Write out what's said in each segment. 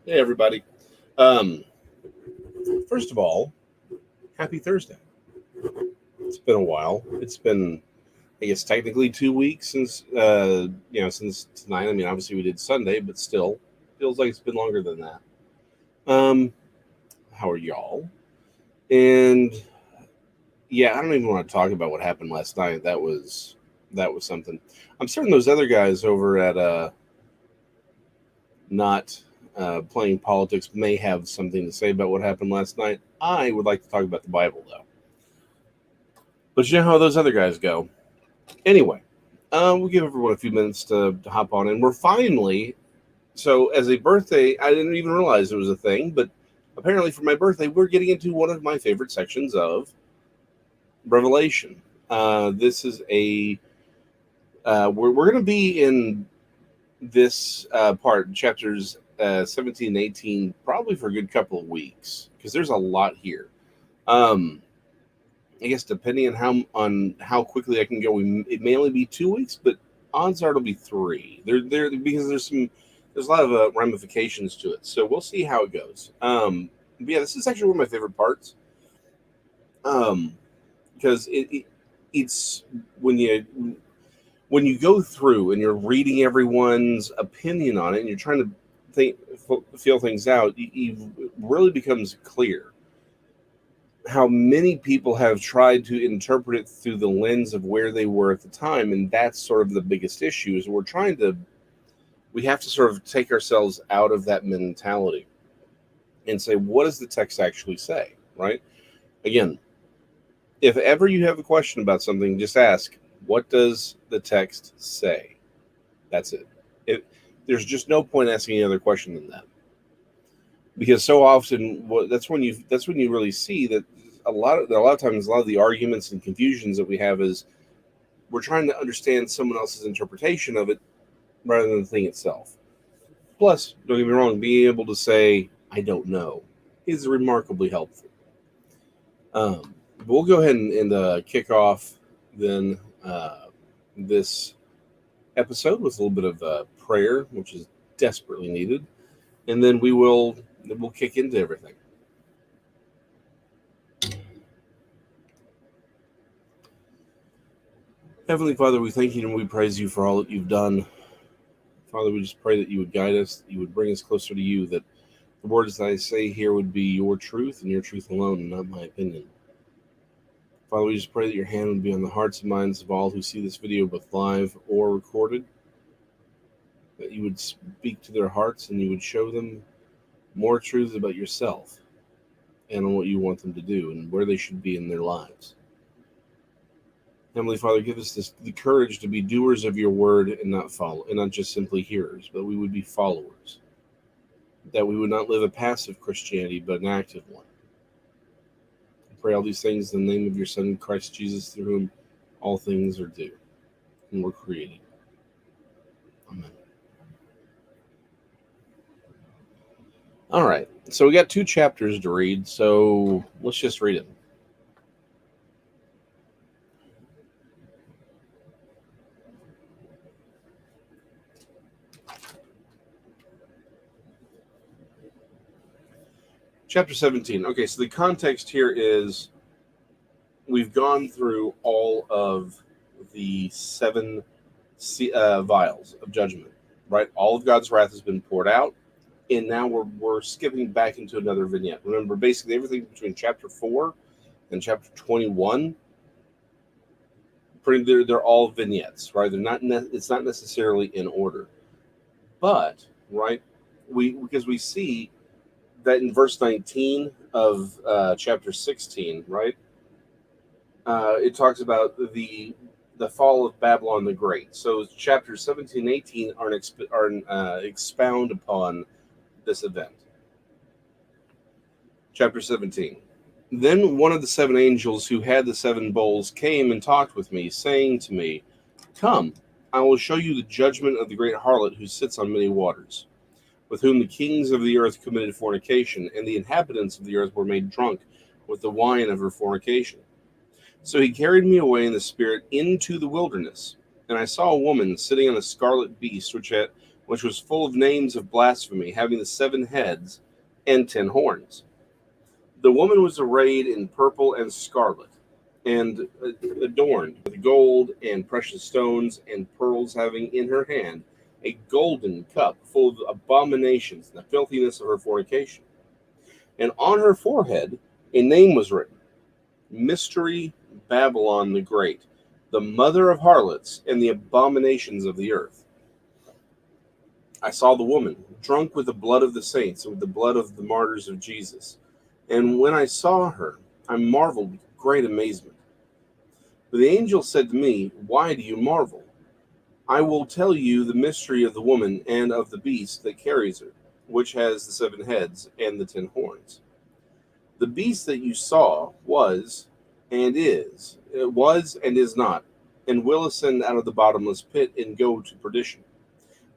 Hey, everybody. Um, First of all, happy Thursday. It's been a while. It's been, I guess, technically 2 weeks since tonight. I mean, obviously we did Sunday, but still feels like it's been longer than that. Um, how are y'all? And yeah, I don't even want to talk about what happened last night. That was something. I'm certain those other guys over at not playing politics may have something to say about what happened last night. I would like to talk about the Bible though. But you know how those other guys go. Anyway, we'll give everyone a few minutes to hop on in. We're finally, so as a birthday, I didn't even realize it was a thing, but apparently for my birthday, we're getting into one of my favorite sections of Revelation. This is we're going to be in this part, chapters 17 and 18, probably for a good couple of weeks, because there's a lot here. Um, I guess depending on how quickly I can go, it may only be 2 weeks, but odds are it'll be three. There because there's a lot of ramifications to it. So we'll see how it goes. But yeah, this is actually one of my favorite parts. Um, because it's when you when you go through and you're reading everyone's opinion on it and you're trying to feel things out, it really becomes clear how many people have tried to interpret it through the lens of where they were at the time, and that's sort of the biggest issue. Is we have to sort of take ourselves out of that mentality and say, what does the text actually say? Right? Again, if ever you have a question about something, just ask, what does the text say? That's it. it there's just no point asking any other question than that, because so often that's when you really see that a lot of times a lot of the arguments and confusions that we have is we're trying to understand someone else's interpretation of it rather than the thing itself. Plus, don't get me wrong, being able to say I don't know is remarkably helpful. But we'll go ahead and kick off then this episode with a little bit of prayer, which is desperately needed, and then we'll kick into everything. Heavenly Father, we thank you and we praise you for all that you've done. Father, we just pray that you would guide us, that you would bring us closer to you, that the words that I say here would be your truth and your truth alone, and not my opinion. Father, we just pray that your hand would be on the hearts and minds of all who see this video, both live or recorded, that you would speak to their hearts and you would show them more truths about yourself and on what you want them to do and where they should be in their lives. Heavenly Father, give us the courage to be doers of your word and not just simply hearers, but we would be followers. That we would not live a passive Christianity, but an active one. I pray all these things in the name of your Son, Christ Jesus, through whom all things are due and were created. Amen. All right, so we got two chapters to read, so let's just read it. Chapter 17. Okay, so the context here is we've gone through all of the seven vials of judgment, right? All of God's wrath has been poured out, and now we're skipping back into another vignette. Remember, basically everything between chapter 4 and chapter 21, they're all vignettes, right? It's not necessarily in order, but right, because we see that in verse 19 of chapter 16, right? It talks about the fall of Babylon the Great. So chapters 17 and 18 expound upon this event. Chapter 17. Then one of the seven angels who had the seven bowls came and talked with me, saying to me, "Come, I will show you the judgment of the great harlot who sits on many waters, with whom the kings of the earth committed fornication, and the inhabitants of the earth were made drunk with the wine of her fornication." So he carried me away in the spirit into the wilderness, and I saw a woman sitting on a scarlet beast, which was full of names of blasphemy, having the 7 heads and 10 horns. The woman was arrayed in purple and scarlet, and adorned with gold and precious stones and pearls, having in her hand a golden cup full of abominations and the filthiness of her fornication. And on her forehead a name was written: Mystery Babylon the Great, the mother of harlots and the abominations of the earth. I saw the woman drunk with the blood of the saints and with the blood of the martyrs of Jesus. And when I saw her, I marveled with great amazement. But the angel said to me, Why do you marvel? I will tell you the mystery of the woman and of the beast that carries her, which has the 7 heads and the 10 horns. The beast that you saw was and is not, and will ascend out of the bottomless pit and go to perdition.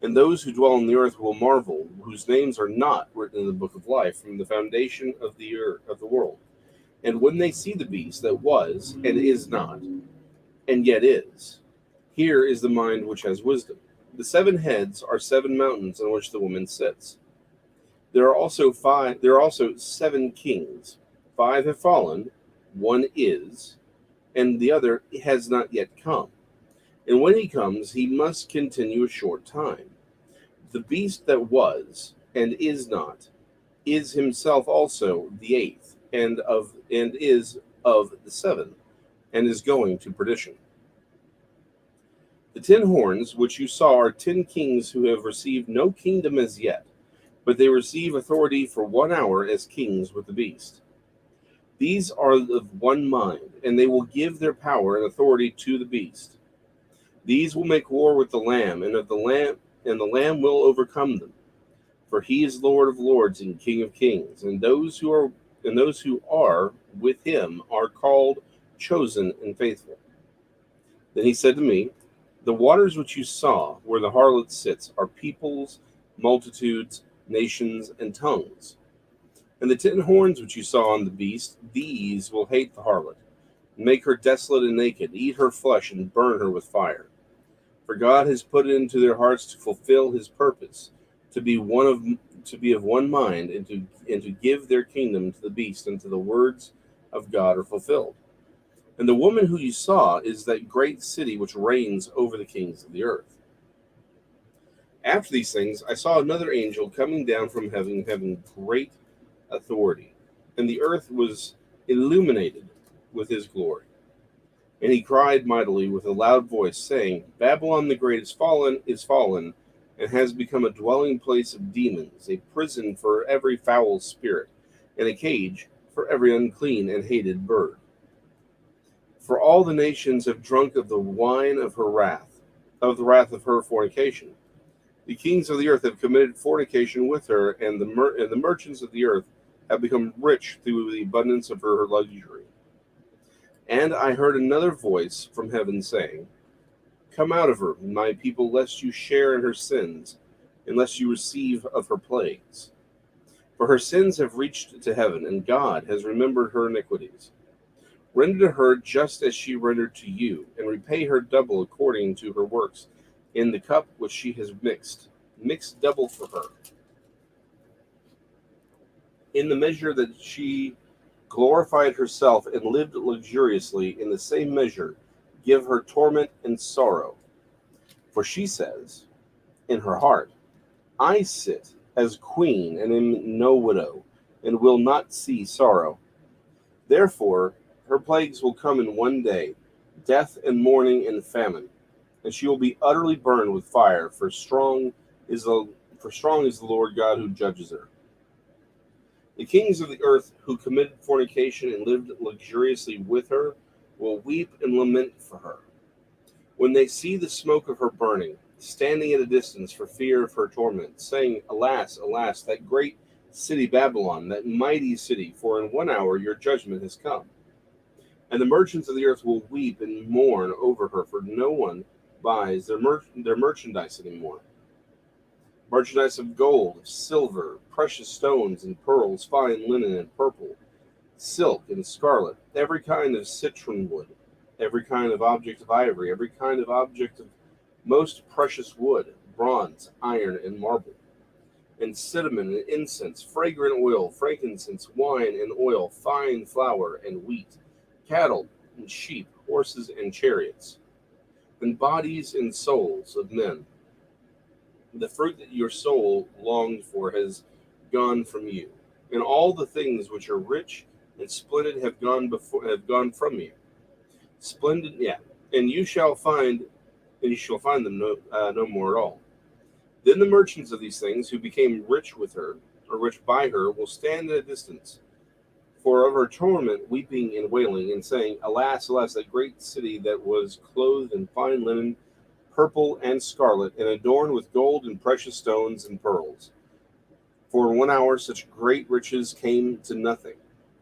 And those who dwell on the earth will marvel, whose names are not written in the book of life from the foundation of the earth of the world. And when they see the beast that was and is not, and yet is, here is the mind which has wisdom. The 7 heads are 7 mountains on which the woman sits. There are also 7 kings. 5 have fallen, one is, and the other has not yet come. And when he comes, he must continue a short time. The beast that was and is not is himself also the 8th, and is of the 7, and is going to perdition. The 10 horns which you saw are 10 kings who have received no kingdom as yet, but they receive authority for 1 hour as kings with the beast. These are of one mind, and they will give their power and authority to the beast. These will make war with the Lamb, and the Lamb will overcome them. For he is Lord of lords and King of kings, and those who are with him are called, chosen, and faithful. Then he said to me, The waters which you saw, where the harlot sits, are peoples, multitudes, nations, and tongues. And the 10 horns which you saw on the beast, these will hate the harlot, make her desolate and naked, eat her flesh, and burn her with fire. For God has put it into their hearts to fulfill his purpose, to be of one mind, and to give their kingdom to the beast until the words of God are fulfilled. And the woman who you saw is that great city which reigns over the kings of the earth. After these things, I saw another angel coming down from heaven, having great authority, and the earth was illuminated with his glory. And he cried mightily with a loud voice, saying, Babylon the Great is fallen, and has become a dwelling place of demons, a prison for every foul spirit, and a cage for every unclean and hated bird. For all the nations have drunk of the wine of her wrath, of the wrath of her fornication. The kings of the earth have committed fornication with her, and the merchants of the earth have become rich through the abundance of her luxury. And I heard another voice from heaven saying, Come out of her, my people, lest you share in her sins, and lest you receive of her plagues. For her sins have reached to heaven, and God has remembered her iniquities. Render to her just as she rendered to you, and repay her double according to her works. In the cup which she has mix double for her. In the measure that she glorified herself and lived luxuriously, in the same measure give her torment and sorrow. For she says in her heart, I sit as queen and am no widow, and will not see sorrow. Therefore her plagues will come in one day, death and mourning and famine, and she will be utterly burned with fire, for strong is the Lord God who judges her. The kings of the earth who committed fornication and lived luxuriously with her will weep and lament for her, when they see the smoke of her burning, standing at a distance for fear of her torment, saying, Alas, alas, that great city Babylon, that mighty city, for in 1 hour your judgment has come. And the merchants of the earth will weep and mourn over her, for no one buys their merchandise anymore. Merchandise of gold, of silver, precious stones and pearls, fine linen and purple, silk and scarlet, every kind of citron wood, every kind of object of ivory, every kind of object of most precious wood, bronze, iron, and marble, and cinnamon and incense, fragrant oil, frankincense, wine and oil, fine flour and wheat, cattle and sheep, horses and chariots, and bodies and souls of men. The fruit that your soul longed for has gone from you, and all the things which are rich and splendid have gone from you. Splendid, yeah, and you shall find them no more at all. Then the merchants of these things, who became rich with her, or rich by her, will stand at a distance, for of her torment, weeping and wailing, and saying, Alas, alas, that great city that was clothed in fine linen, purple and scarlet, and adorned with gold and precious stones and pearls. For in 1 hour such great riches came to nothing.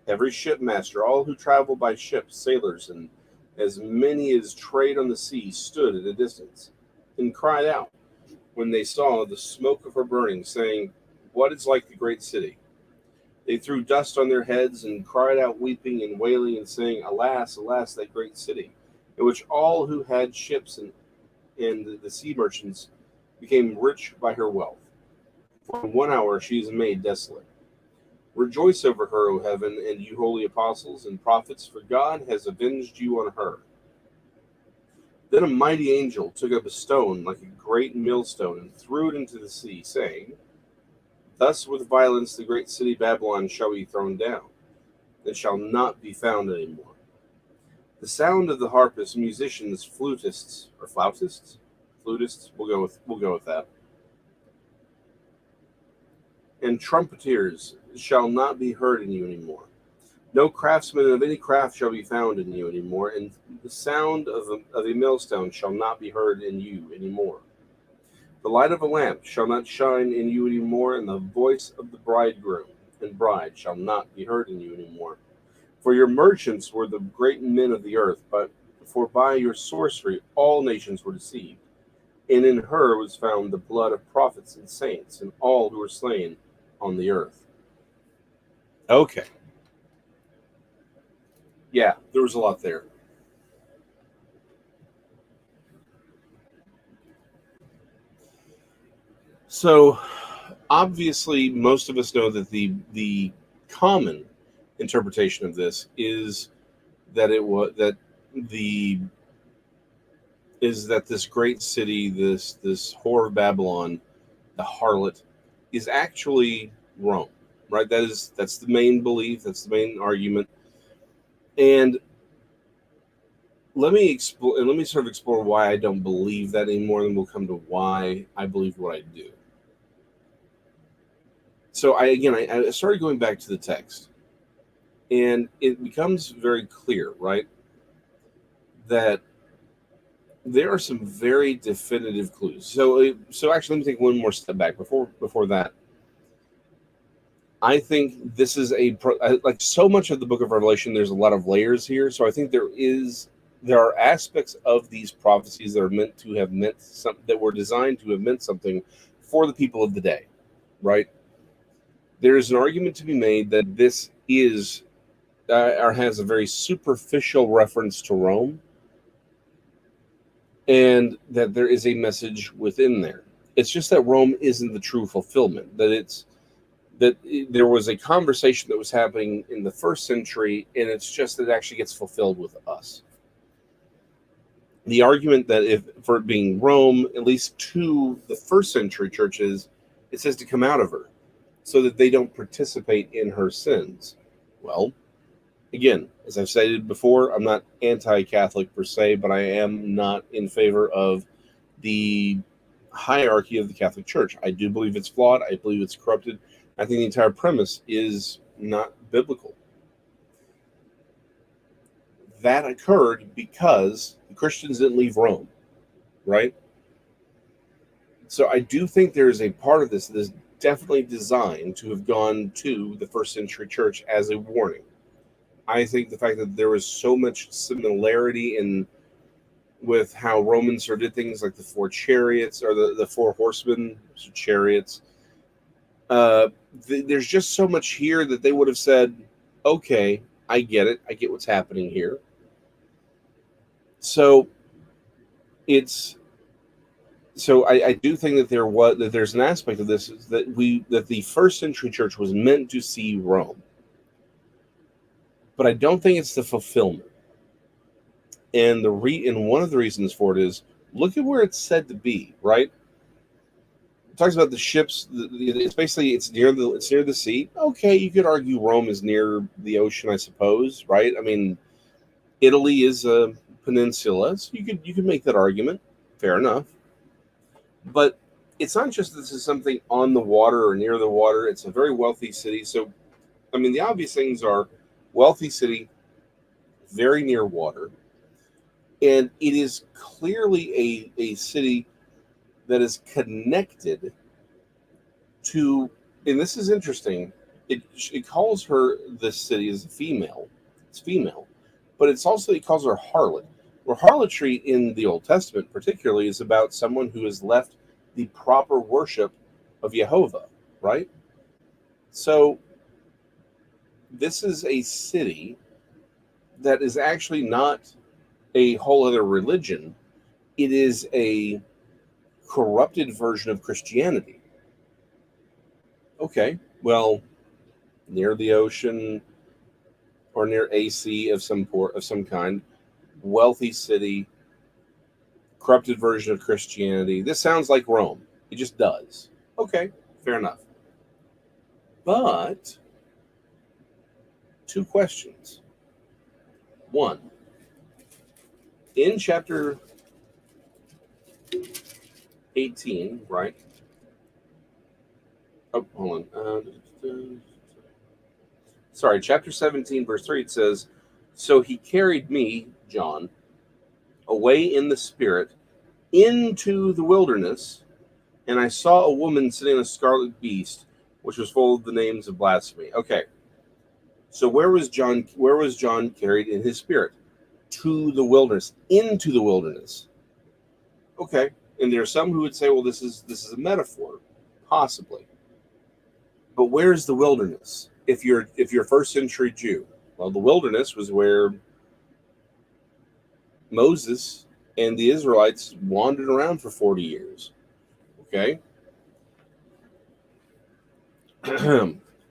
Every shipmaster, all who travel by ship, sailors, and as many as trade on the sea, stood at a distance, and cried out when they saw the smoke of her burning, saying, What is like the great city? They threw dust on their heads and cried out, weeping and wailing, and saying, Alas, alas, that great city, in which all who had ships and the sea merchants became rich by her wealth. For in 1 hour she is made desolate. Rejoice over her, O heaven, and you holy apostles and prophets, for God has avenged you on her. Then a mighty angel took up a stone like a great millstone and threw it into the sea, saying, Thus with violence the great city Babylon shall be thrown down, and shall not be found any more. The sound of the harpists, musicians, flutists, or flautists? Flutists? We'll go with that. And trumpeters shall not be heard in you anymore. No craftsman of any craft shall be found in you anymore, and the sound of a millstone shall not be heard in you anymore. The light of a lamp shall not shine in you anymore, and the voice of the bridegroom and bride shall not be heard in you anymore. For your merchants were the great men of the earth, for by your sorcery all nations were deceived. And in her was found the blood of prophets and saints, and all who were slain on the earth. Okay. Yeah, there was a lot there. So obviously most of us know that the common interpretation of this is that it was that the is that this great city, this whore of Babylon, the harlot, is actually Rome, right? That's the main belief, that's the main argument. And let me sort of explore why I don't believe that anymore, and we'll come to why I believe what I do. So I started going back to the text, and it becomes very clear, right, that there are some very definitive clues. So actually, let me take one more step back before that. I think this is like so much of the Book of Revelation. There's a lot of layers here, so I think there are aspects of these prophecies that are meant to have meant something, that were designed to have meant something for the people of the day, right? There is an argument to be made that this is or has a very superficial reference to Rome, and that there is a message within there. It's just that Rome isn't the true fulfillment. That there was a conversation that was happening in the first century, and it's just that it actually gets fulfilled with us. The argument that if for it being Rome, at least to the first century churches, it says to come out of her, so that they don't participate in her sins. Well, again, as I've stated before, I'm not anti-Catholic per se, but I am not in favor of the hierarchy of the Catholic Church. I do believe it's flawed. I believe it's corrupted. I think the entire premise is not biblical. That occurred because the Christians didn't leave Rome, right? So I do think there is a part of this that is definitely designed to have gone to the first century church as a warning. I think the fact that there was so much similarity in with how Romans sort of did things, like the four chariots or the four horsemen, so chariots. There's just so much here that they would have said, okay, I get it. I get what's happening here. So So I do think that there's an aspect of this is that the first century church was meant to see Rome, but I don't think it's the fulfillment. And and one of the reasons for it is look at where it's said to be. Right, it talks about the ships. It's basically it's near the sea. Okay, you could argue Rome is near the ocean, I suppose. Right, I mean Italy is a peninsula, so you could make that argument. Fair enough. But it's not just this is something on the water or near the water. It's a very wealthy city. So, I mean, the obvious things are wealthy city, very near water, and it is clearly a city that is connected to. And this is interesting. It calls her this city as a female. It's female, but it calls her harlot. Where harlotry in the Old Testament, particularly, is about someone who has left the proper worship of Jehovah, right? So this is a city that is actually not a whole other religion. It is a corrupted version of Christianity. Okay, well, near the ocean or near a sea of some port of some kind, wealthy city, corrupted version of Christianity. This sounds like Rome. It just does. Okay, fair enough. But two questions. One, in chapter 18, right? Oh, hold on. Sorry, chapter 17, verse 3, it says, "So he carried me, John, away in the spirit into the wilderness, and I saw a woman sitting on a scarlet beast, which was full of the names of blasphemy." Okay, so where was John? Where was John carried in his spirit? To the wilderness, into the wilderness. Okay, and there are some who would say, "Well, this is a metaphor, possibly." But where's the wilderness? If you're first century Jew, well, the wilderness was where Moses and the Israelites wandered around for 40 years. Okay,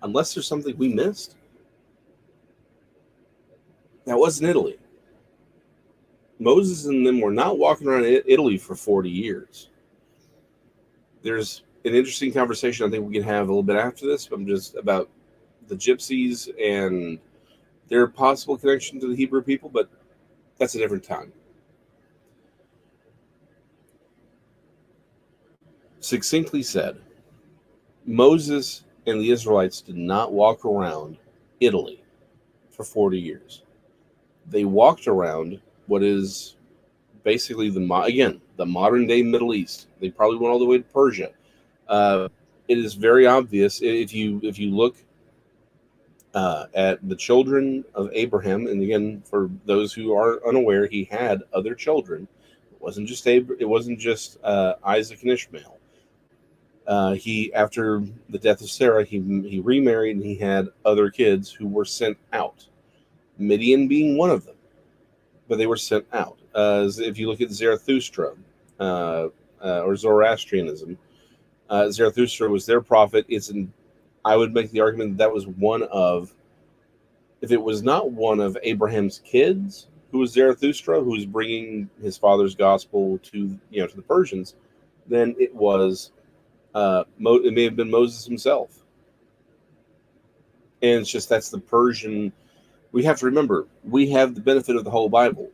unless there's something we missed, that wasn't Italy. Moses and them were not walking around Italy for 40 years. There's an interesting conversation I think we can have a little bit after this, but just about the Gypsies and their possible connection to the Hebrew people, but that's a different time. Succinctly said, Moses and the Israelites did not walk around Italy for 40 years. They walked around what is basically the modern day Middle East. They probably went all the way to Persia. It is very obvious if you look at the children of Abraham, and again, for those who are unaware, he had other children. It wasn't just Isaac and Ishmael. He After the death of Sarah, he remarried and he had other kids who were sent out. Midian being one of them, but they were sent out. If you look at Zarathustra or Zoroastrianism, Zarathustra was their prophet. I would make the argument that was one of, if it was not one of Abraham's kids, who was Zarathustra, who was bringing his father's gospel to the Persians, then it was it may have been Moses himself. And it's just that's the Persian. We have to remember we have the benefit of the whole Bible.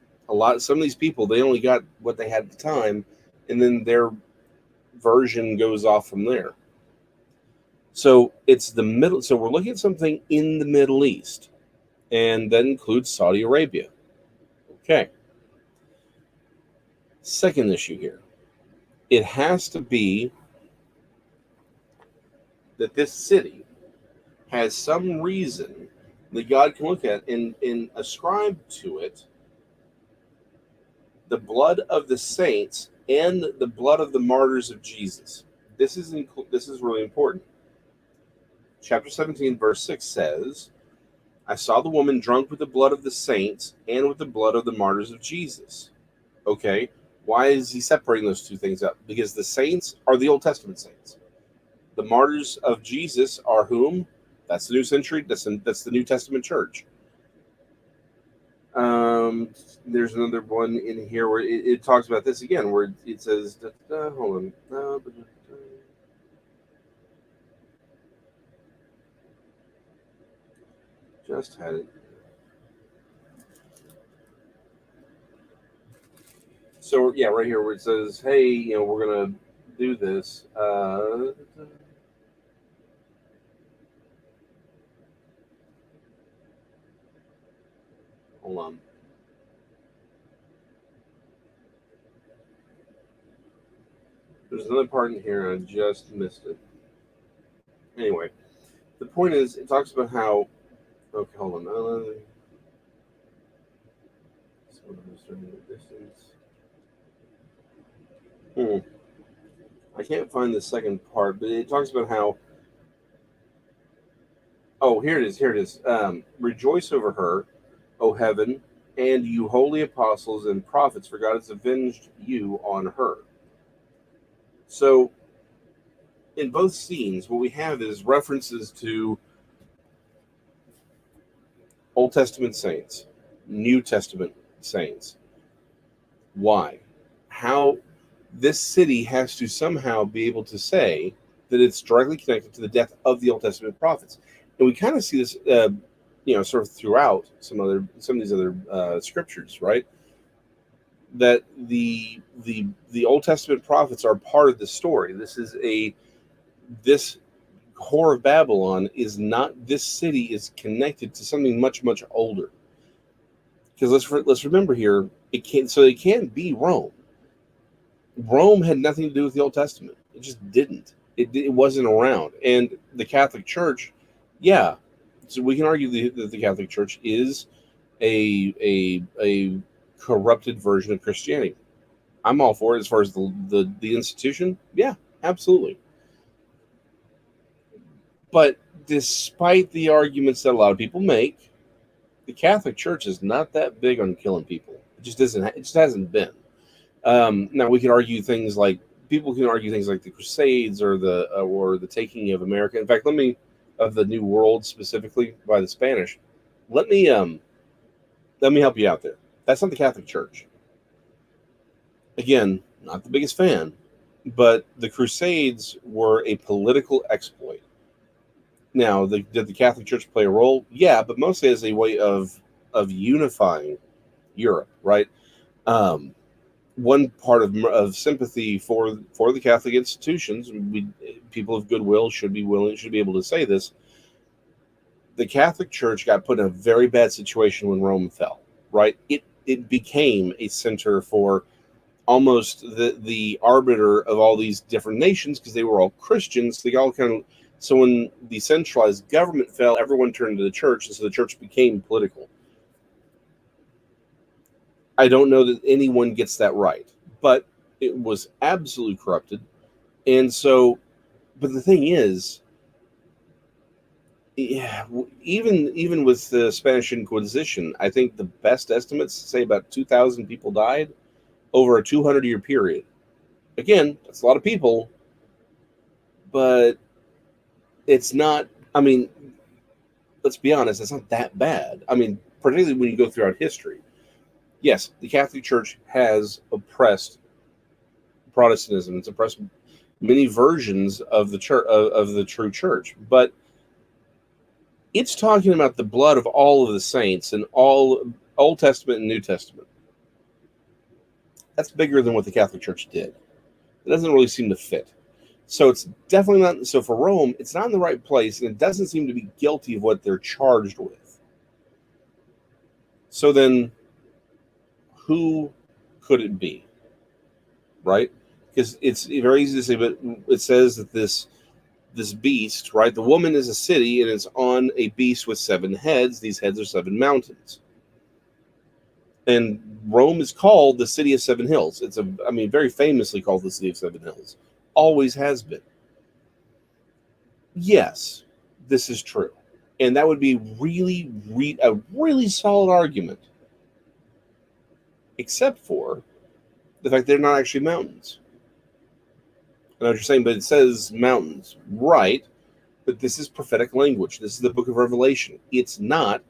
Some of these people, they only got what they had at the time, and then their version goes off from there. So it's the middle. So we're looking at something in the Middle East, and that includes Saudi Arabia. Okay. Second issue here. It has to be that this city has some reason that God can look at and ascribe to it the blood of the saints and the blood of the martyrs of Jesus. This is really important. Chapter 17, verse 6 says, "I saw the woman drunk with the blood of the saints and with the blood of the martyrs of Jesus." Okay, Why is he separating those two things up? Because the saints are the Old Testament saints. The martyrs of Jesus are whom? That's the new century. That's the New Testament church. There's another one in here where it talks about this again, where it says, hold on. Just had it. So yeah, right here where it says, "Hey, we're gonna do this." Hold on. There's another part in here I just missed it. Anyway, the point is, it talks about how. Okay, hold on. I can't find the second part, but it talks about how. Oh, here it is. Here it is. Rejoice over her, O heaven, and you holy apostles and prophets, for God has avenged you on her. So, in both scenes, what we have is references to Old Testament saints, New Testament saints. Why? How this city has to somehow be able to say that it's directly connected to the death of the Old Testament prophets, and we kind of see this, sort of throughout some of these other scriptures, right? That the Old Testament prophets are part of the story. This Whore of Babylon is not. This city is connected to something much much older. Because let's remember here, it can't be Rome. Rome had nothing to do with the Old Testament. It just didn't. It wasn't around. And the Catholic Church, yeah. So we can argue that the Catholic Church is a corrupted version of Christianity. I'm all for it as far as the institution. Yeah, absolutely. But despite the arguments that a lot of people make, the Catholic Church is not that big on killing people. It just isn't. It just hasn't been. Now we can argue things like people can argue things like the Crusades or the taking of America. In fact, of the New World specifically by the Spanish. Let me help you out there. That's not the Catholic Church. Again, not the biggest fan, but the Crusades were a political exploit. Now, did the Catholic Church play a role? Yeah, but mostly as a way of unifying Europe, right? One part of sympathy for the Catholic institutions, people of goodwill should be able to say this. The Catholic Church got put in a very bad situation when Rome fell, right? It became a center for almost the arbiter of all these different nations because they were all Christians. They all so when the centralized government fell, everyone turned to the church, and so the church became political. I don't know that anyone gets that right, but it was absolutely corrupted. And so, but the thing is, yeah, even with the Spanish Inquisition, I think the best estimates say about 2,000 people died over a 200-year period. Again, that's a lot of people, but it's not. I mean, let's be honest, it's not that bad. I mean, particularly when you go throughout history. Yes, the Catholic Church has oppressed Protestantism. It's oppressed many versions of the church of the true church, but it's talking about the blood of all of the saints and all Old Testament and New Testament. That's bigger than what the Catholic Church did. It doesn't really seem to fit. So it's definitely not. So for Rome, it's not in the right place, and it doesn't seem to be guilty of what they're charged with. So then, who could it be? Right? Because it's very easy to say, but it says that this beast, right? The woman is a city, and it's on a beast with 7 heads. These heads are 7 mountains. And Rome is called the city of 7 hills. It's very famously called the city of 7 hills. Always has been. Yes, this is true. And that would be a really solid argument. Except for the fact they're not actually mountains. I know what you're saying, but it says mountains, right? But this is prophetic language. This is the book of Revelation. It's not,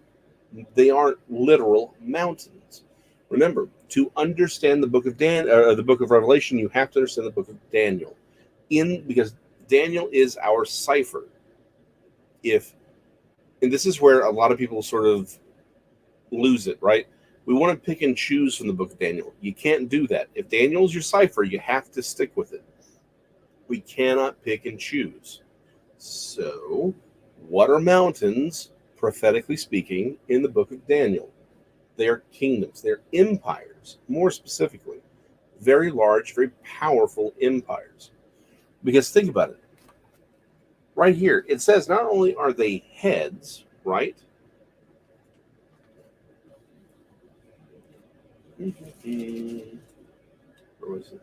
they aren't literal mountains. Remember, to understand the book of the book of Revelation, you have to understand the book of Daniel. Because Daniel is our cipher. And this is where a lot of people sort of lose it, right? We want to pick and choose from the book of Daniel. You can't do that. If Daniel's your cipher, you have to stick with it. We cannot pick and choose. So, what are mountains, prophetically speaking, in the book of Daniel? They are kingdoms. They're empires, more specifically. Very large, very powerful empires. Because think about it. Right here, it says not only are they heads, right? Where was it?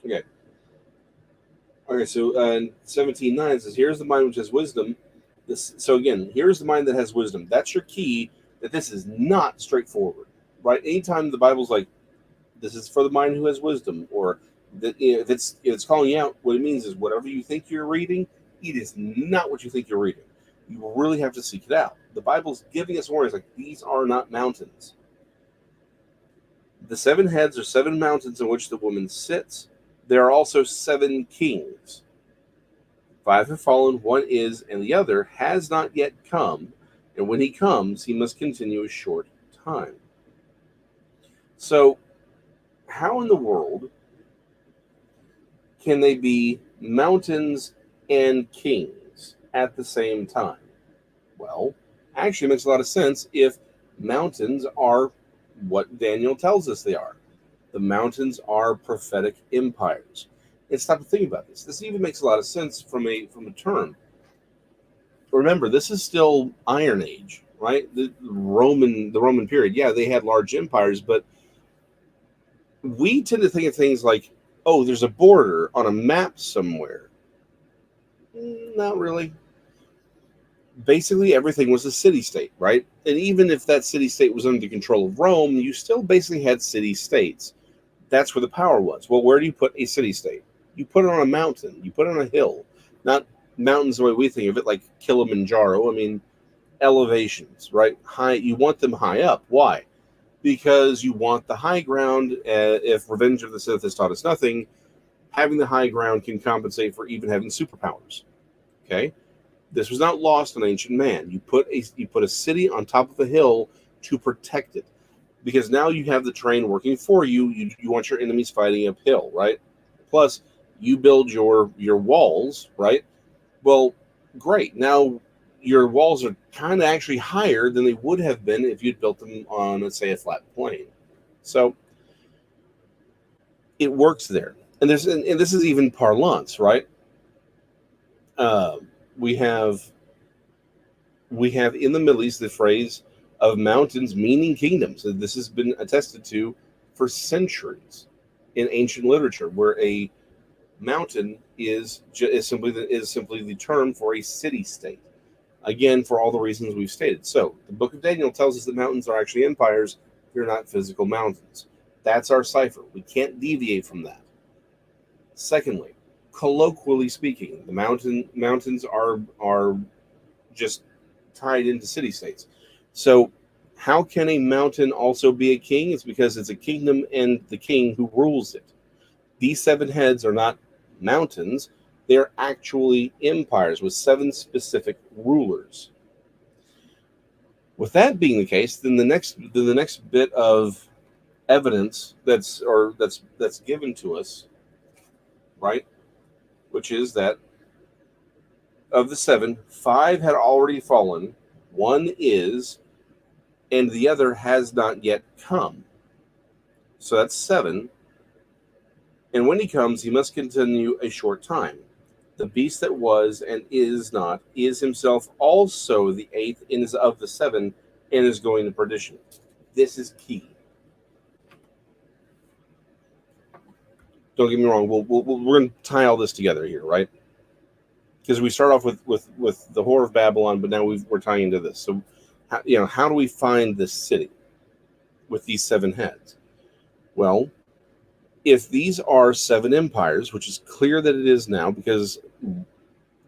Okay. Okay, so 17:9 says, here's the mind which has wisdom. So again, here's the mind that has wisdom. That's your key that this is not straightforward, right? Anytime the Bible's like, this is for the mind who has wisdom, or that if it's calling you out, what it means is whatever you think you're reading, it is not what you think you're reading. You really have to seek it out. The Bible's giving us warnings like these are not mountains. The 7 heads are 7 mountains in which the woman sits. There are also 7 kings. 5 have fallen, 1 is, and the other has not yet come. And when he comes, he must continue a short time. So, how in the world can they be mountains and kings at the same time? Well, actually, it makes a lot of sense if mountains are what Daniel tells us they are. The mountains are prophetic empires. And stop to think about this. This even makes a lot of sense from a term. Remember, this is still Iron Age, right? The Roman period. Yeah, they had large empires, but we tend to think of things like, oh, there's a border on a map somewhere. Not really. Basically, everything was a city-state, right? And even if that city-state was under the control of Rome, you still basically had city-states. That's where the power was. Well, where do you put a city-state? You put it on a mountain. You put it on a hill. Not mountains the way we think of it, like Kilimanjaro. I mean, elevations, right? High. You want them high up. Why? Because you want the high ground. If Revenge of the Sith has taught us nothing, having the high ground can compensate for even having superpowers. Okay? This was not lost on ancient man. You put a city on top of a hill to protect it, because now you have the terrain working for you. You want your enemies fighting uphill, right? Plus, you build your walls, right? Well, great. Now your walls are kind of actually higher than they would have been if you'd built them on, let's say, a flat plain. So it works there, and this is even parlance, right? We have in the Middle East the phrase of mountains meaning kingdoms. This has been attested to for centuries in ancient literature, where a mountain is simply the term for a city-state. Again, for all the reasons we've stated. So the book of Daniel tells us that mountains are actually empires. They're not physical mountains. That's our cipher. We can't deviate from that. Secondly, colloquially speaking, the mountains are just tied into city-states. So how can a mountain also be a king? It's because it's a kingdom and the king who rules it. These 7 heads are not mountains. They're actually empires with 7 specific rulers. With that being the case, then the next bit of evidence that's given to us, right, which is that of the 7, 5 had already fallen, 1 is, and the other has not yet come. So that's 7. And when he comes, he must continue a short time. The beast that was and is not is himself also the 8th and is of the 7 and is going to perdition. This is key. Don't get me wrong. We're going to tie all this together here, right? Because we start off with the Whore of Babylon, but now we're tying into this. So, how do we find this city? with these 7 heads? Well, if these are 7 empires, which is clear that it is now because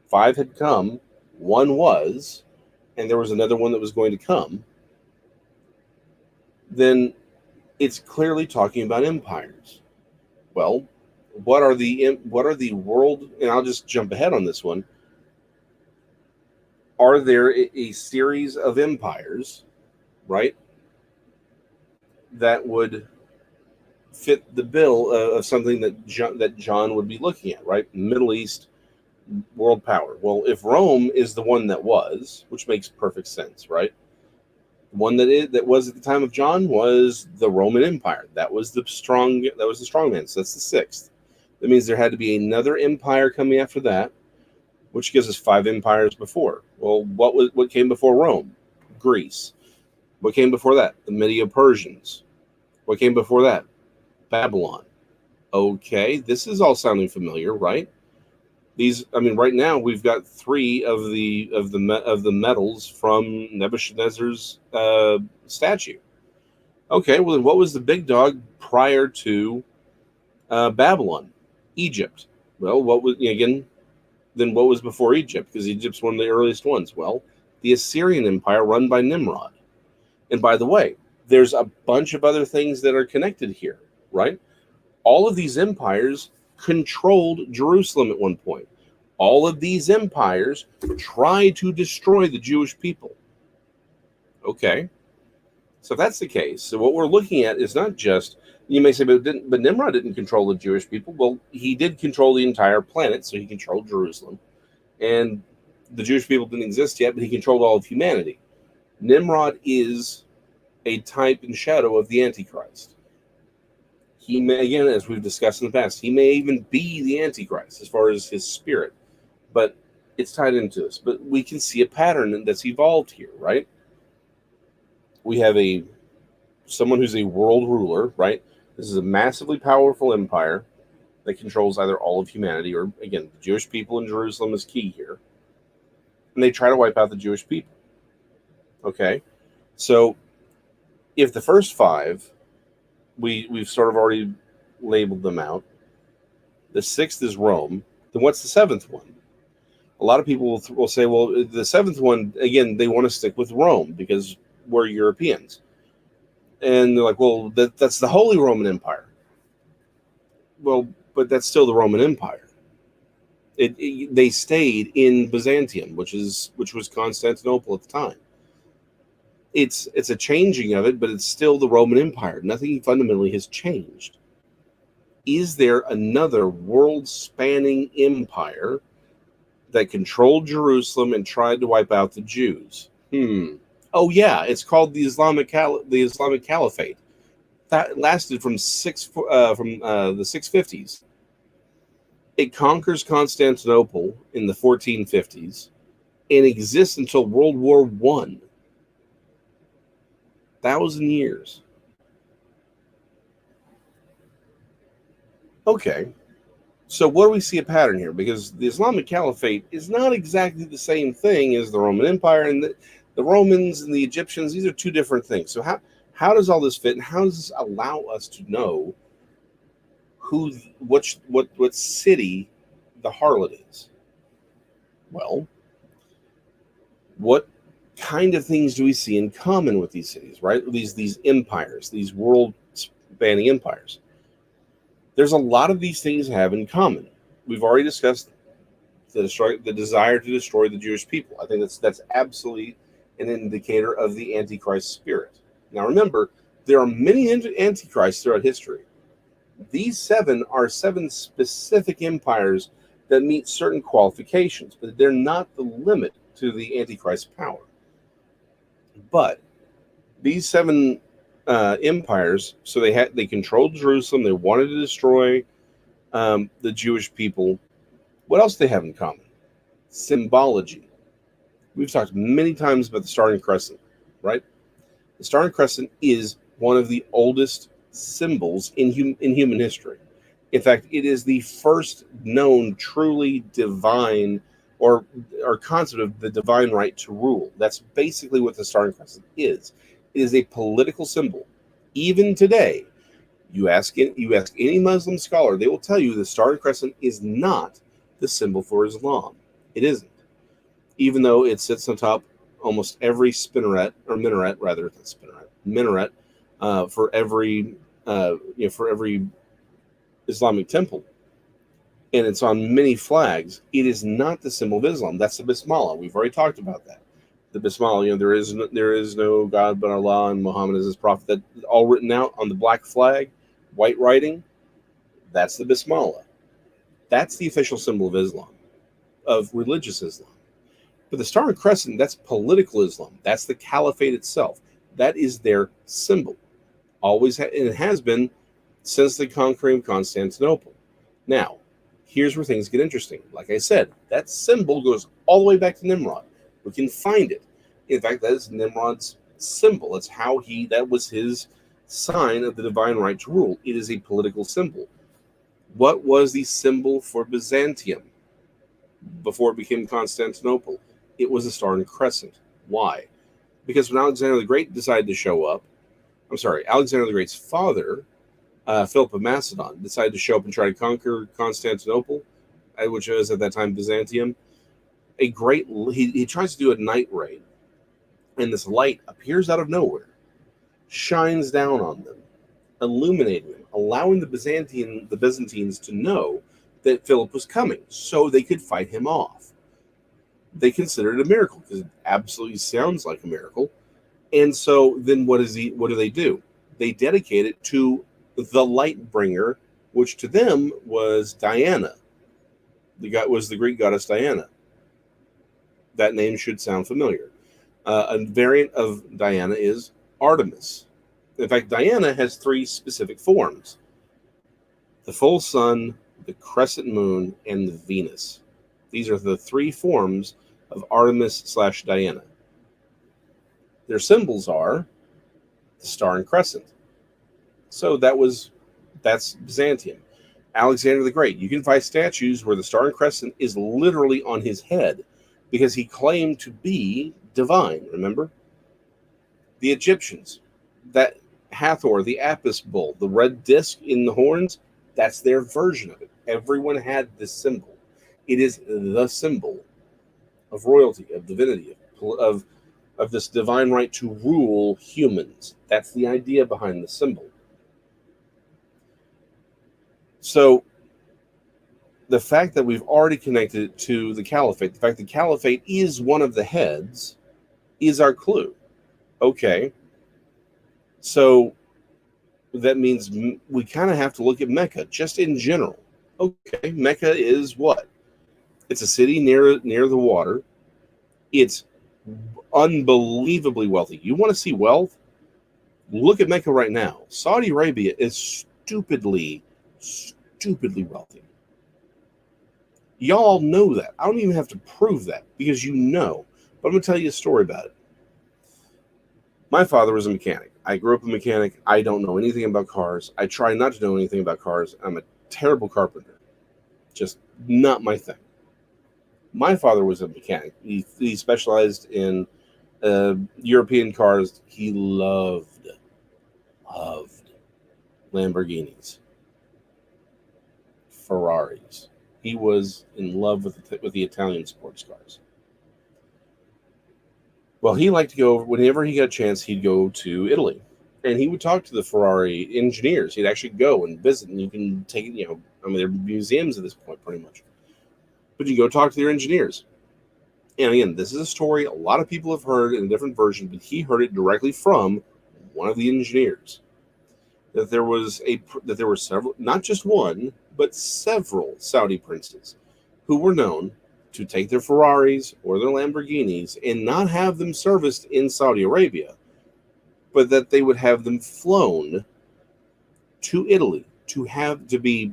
5 had come, 1 was, and there was another one that was going to come, then it's clearly talking about empires. Well, what are the world? And I'll just jump ahead on this one. Are there a series of empires, right, that would fit the bill of something that John would be looking at, right? Middle East world power. Well, if Rome is the one that was, which makes perfect sense, right? The one that was at the time of John was the Roman Empire. That was the strong man. So that's the 6th. That means there had to be another empire coming after that, which gives us 5 empires before. Well, what came before Rome? Greece. What came before that? The Medo-Persians. What came before that? Babylon. Okay, this is all sounding familiar, right? Right now we've got 3 of the medals from Nebuchadnezzar's statue. Okay, well then what was the big dog prior to Babylon? Egypt. Well, what was then what was before Egypt? Because Egypt's one of the earliest ones. Well, the Assyrian Empire run by Nimrod. And by the way, there's a bunch of other things that are connected here, right? All of these empires controlled Jerusalem at one point. All of these empires tried to destroy the Jewish people. Okay. So if that's the case, so what we're looking at is not just, you may say, but Nimrod didn't control the Jewish people. Well, he did control the entire planet, so he controlled Jerusalem. And the Jewish people didn't exist yet, but he controlled all of humanity. Nimrod is a type and shadow of the Antichrist. He may, again, as we've discussed in the past, he may even be the Antichrist as far as his spirit, but it's tied into this. But we can see a pattern that's evolved here, right? We have someone who's a world ruler, right? This is a massively powerful empire that controls either all of humanity or, again, the Jewish people in Jerusalem is key here. And they try to wipe out the Jewish people. Okay? So if the first 5, we've sort of already labeled them out. The 6th is Rome. Then what's the 7th one? A lot of people will say, well, the 7th one, again, they want to stick with Rome because we're Europeans. And they're like, well, that's the Holy Roman Empire. Well, but that's still the Roman Empire. They stayed in Byzantium, which was Constantinople at the time. It's a changing of it, but it's still the Roman Empire. Nothing fundamentally has changed. Is there another world-spanning empire that controlled Jerusalem and tried to wipe out the Jews? Oh yeah, it's called the Islamic Caliphate. That lasted from the 650s. It conquers Constantinople in the 1450s and exists until World War I. 1,000 years. Okay, so what do we see a pattern here? Because the Islamic Caliphate is not exactly the same thing as the Roman Empire, and the Romans and the Egyptians, these are 2 different things. So how does all this fit, and how does this allow us to know what city the harlot is? Well, what kind of things do we see in common with these cities, right? These empires, these world-spanning empires. There's a lot of these things have in common. We've already discussed the desire to destroy the Jewish people. I think that's absolutely an indicator of the Antichrist spirit. Now remember, there are many Antichrists throughout history. These 7 are 7 specific empires that meet certain qualifications, but they're not the limit to the Antichrist power. But these 7 empires, so they controlled Jerusalem. They wanted to destroy the Jewish people. What else do they have in common? Symbology. We've talked many times about the Star and Crescent, right? The Star and Crescent is one of the oldest symbols in human history. In fact, it is the first known truly divine or concept of the divine right to rule. That's basically what the Star and Crescent is. It is a political symbol. Even today, you ask any Muslim scholar, they will tell you the Star and Crescent is not the symbol for Islam. It isn't, even though it sits on top almost every spinneret or minaret, rather than spinneret, minaret for every Islamic temple, and it's on many flags. It is not the symbol of Islam. That's the Bismillah. We've already talked about that. The Bismillah, there is no God but Allah, and Muhammad is his prophet. That all written out on the black flag, white writing. That's the Bismillah. That's the official symbol of Islam, of religious Islam. But the Star and Crescent, that's political Islam. That's the caliphate itself. That is their symbol. Always, and it has been since the conquering of Constantinople. Now, here's where things get interesting. Like I said, that symbol goes all the way back to Nimrod. We can find it. In fact, that is Nimrod's symbol. That was his sign of the divine right to rule. It is a political symbol. What was the symbol for Byzantium before it became Constantinople? It was a Star and Crescent. Why? Because when Alexander the Great decided to show up, Alexander the Great's father, Philip of Macedon, decided to show up and try to conquer Constantinople, which was at that time Byzantium. He tries to do a night raid, and this light appears out of nowhere, shines down on them, illuminating them, allowing the Byzantines to know that Philip was coming, so they could fight him off. They considered it a miracle because it absolutely sounds like a miracle. And so then what do they do? They dedicate it to the light bringer, which to them was Diana. Was the Greek goddess Diana. That name should sound familiar. A variant of Diana is Artemis. In fact, Diana has 3 specific forms: the full sun, the crescent moon, and the Venus. These are the 3 forms of Artemis/Diana. Their symbols are the Star and Crescent. So that's Byzantium. Alexander the Great. You can find statues where the Star and Crescent is literally on his head because he claimed to be divine, remember? The Egyptians, that Hathor, the Apis bull, the red disc in the horns, that's their version of it. Everyone had this symbol. It is the symbol of royalty, of divinity, of this divine right to rule humans. That's the idea behind the symbol. So the fact that we've already connected it to the caliphate, the fact the caliphate is one of the heads, is our clue. Okay. So that means we kind of have to look at Mecca, just in general. Okay, Mecca is what? It's a city near the water. It's unbelievably wealthy. You want to see wealth? Look at Mecca right now. Saudi Arabia is stupidly wealthy. Y'all know that. I don't even have to prove that because you know. But I'm going to tell you a story about it. My father was a mechanic. I grew up a mechanic. I don't know anything about cars. I try not to know anything about cars. I'm a terrible carpenter. Just not my thing. My father was a mechanic. He specialized in European cars. He loved Lamborghinis, Ferraris. He was in love with the Italian sports cars. Well, he liked to go, whenever he got a chance, he'd go to Italy. And he would talk to the Ferrari engineers. He'd actually go and visit, and you can take it, they're museums at this point, pretty much. But you go talk to their engineers. And again, this is a story a lot of people have heard in a different version, but he heard it directly from one of the engineers. That there were several, not just one, but several Saudi princes who were known to take their Ferraris or their Lamborghinis and not have them serviced in Saudi Arabia, but that they would have them flown to Italy to be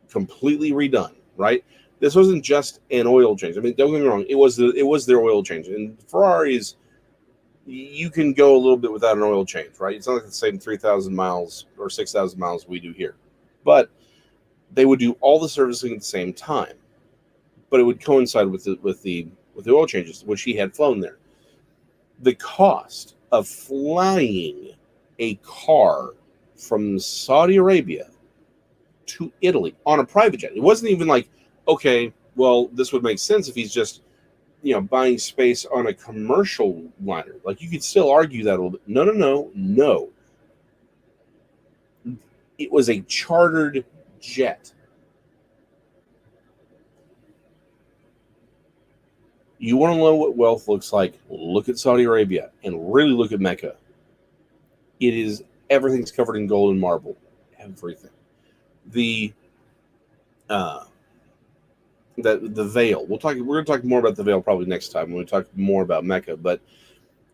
completely redone, right? This wasn't just an oil change. I mean, don't get me wrong, it was their oil change. And Ferraris, you can go a little bit without an oil change, right? It's not like the same 3,000 miles or 6,000 miles we do here. But they would do all the servicing at the same time. But it would coincide with the oil changes, which he had flown there. The cost of flying a car from Saudi Arabia to Italy on a private jet. It wasn't even like, okay, well, this would make sense if he's just, buying space on a commercial liner. Like, you could still argue that a little bit. No. It was a chartered jet. You want to know what wealth looks like? Look at Saudi Arabia and really look at Mecca. Everything's covered in gold and marble. Everything. The veil. We're going to talk more about the veil probably next time when we talk more about Mecca. But